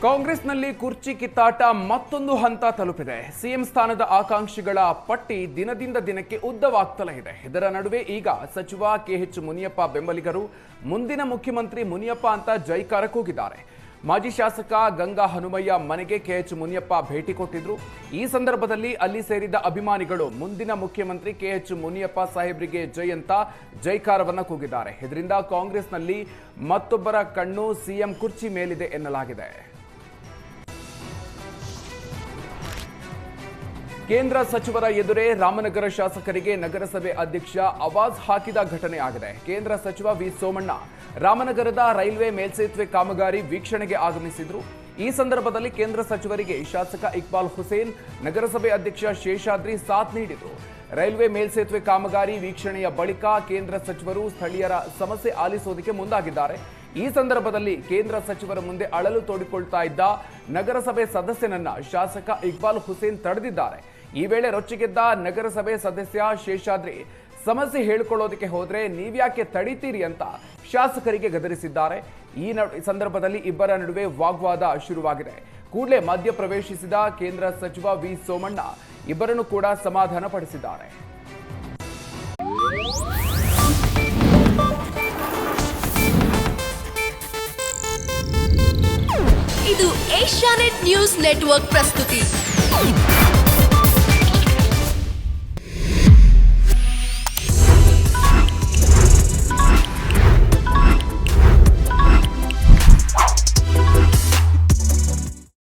ಕಾಂಗ್ರೆಸ್ನಲ್ಲಿ ಕುರ್ಚಿ ಕಿತ್ತಾಟ ಮತ್ತೊಂದು ಹಂತ ತಲುಪಿದೆ. ಸಿಎಂ ಸ್ಥಾನದ ಆಕಾಂಕ್ಷಿಗಳ ಪಟ್ಟಿ ದಿನದಿಂದ ದಿನಕ್ಕೆ ಉದ್ದವಾಗ್ತಲೇ ಇದೆ. ಇದರ ನಡುವೆ ಈಗ ಸಚಿವ ಕೆಎಚ್ ಮುನಿಯಪ್ಪ ಬೆಂಬಲಿಗರು ಮುಂದಿನ ಮುಖ್ಯಮಂತ್ರಿ ಮುನಿಯಪ್ಪ ಅಂತ ಜೈಕಾರ ಕೂಗಿದ್ದಾರೆ. ಮಾಜಿ ಶಾಸಕ ಗಂಗಾ ಹನುಮಯ್ಯ ಮನೆಗೆ ಕೆಎಚ್ ಮುನಿಯಪ್ಪ ಭೇಟಿ ಕೊಟ್ಟಿದ್ರು. ಈ ಸಂದರ್ಭದಲ್ಲಿ ಅಲ್ಲಿ ಸೇರಿದ ಅಭಿಮಾನಿಗಳು ಮುಂದಿನ ಮುಖ್ಯಮಂತ್ರಿ ಕೆಎಚ್ ಮುನಿಯಪ್ಪ ಸಾಹೇಬ್ರಿಗೆ ಜೈ ಅಂತ ಜೈಕಾರವನ್ನ ಕೂಗಿದ್ದಾರೆ. ಇದರಿಂದ ಕಾಂಗ್ರೆಸ್ನಲ್ಲಿ ಮತ್ತೊಬ್ಬರ ಕಣ್ಣು ಸಿಎಂ ಕುರ್ಚಿ ಮೇಲಿದೆ ಎನ್ನಲಾಗಿದೆ. ಕೇಂದ್ರ ಸಚಿವರ ಎದುರೇ ರಾಮನಗರ ಶಾಸಕರಿಗೆ ನಗರಸಭೆ ಅಧ್ಯಕ್ಷ ಆವಾಜ್ ಹಾಕಿದ ಘಟನೆ ಆಗಿದೆ. ಕೇಂದ್ರ ಸಚಿವ ವಿ ಸೋಮಣ್ಣ ರಾಮನಗರದ ರೈಲ್ವೆ ಮೇಲ್ಸೇತುವೆ ಕಾಮಗಾರಿ ವೀಕ್ಷಣೆಗೆ ಆಗಮಿಸಿದ್ರು. ಈ ಸಂದರ್ಭದಲ್ಲಿ ಕೇಂದ್ರ ಸಚಿವರಿಗೆ ಶಾಸಕ ಇಕ್ಬಾಲ್ ಹುಸೇನ್, ನಗರಸಭೆ ಅಧ್ಯಕ್ಷ ಶೇಷಾದ್ರಿ ಸಾಥ್ ನೀಡಿದರು. ರೈಲ್ವೆ ಮೇಲ್ಸೇತುವೆ ಕಾಮಗಾರಿ ವೀಕ್ಷಣೆಯ ಬಳಿಕ ಕೇಂದ್ರ ಸಚಿವರು ಸ್ಥಳೀಯರ ಸಮಸ್ಯೆ ಆಲಿಸೋದಕ್ಕೆ ಮುಂದಾಗಿದ್ದಾರೆ. ಈ ಸಂದರ್ಭದಲ್ಲಿ ಕೇಂದ್ರ ಸಚಿವರ ಮುಂದೆ ಅಳಲು ತೋಡಿಕೊಳ್ತಾ ಇದ್ದ ನಗರಸಭೆ ಸದಸ್ಯನನ್ನ ಶಾಸಕ ಇಕ್ಬಾಲ್ ಹುಸೇನ್ ತಡೆದಿದ್ದಾರೆ. ಈ ವೇಳೆ ರೊಚ್ಚಿಗೆದ್ದ ನಗರಸಭೆ ಸದಸ್ಯ ಶೇಷಾದ್ರಿ ಸಮಸ್ಯೆ ಹೇಳಿಕೊಳ್ಳೋದಕ್ಕೆ ಹೋದ್ರೆ ನೀವ್ಯಾಕೆ ತಡೀತೀರಿ ಅಂತ ಶಾಸಕರಿಗೆ ಗದರಿಸಿದ್ದಾರೆ. ಈ ಸಂದರ್ಭದಲ್ಲಿ ಇಬ್ಬರ ನಡುವೆ ವಾಗ್ವಾದ ಶುರುವಾಗಿದೆ. ಕೂಡಲೇ ಮಧ್ಯ ಪ್ರವೇಶಿಸಿದ ಕೇಂದ್ರ ಸಚಿವ ವಿ ಸೋಮಣ್ಣ ಇಬ್ಬರನ್ನು ಕೂಡ ಸಮಾಧಾನ ಪಡಿಸಿದ್ದಾರೆ. ಇದು ಏಷ್ಯಾನೆಟ್ ನ್ಯೂಸ್ ನೆಟ್ವರ್ಕ್ ಪ್ರಸ್ತುತಿ.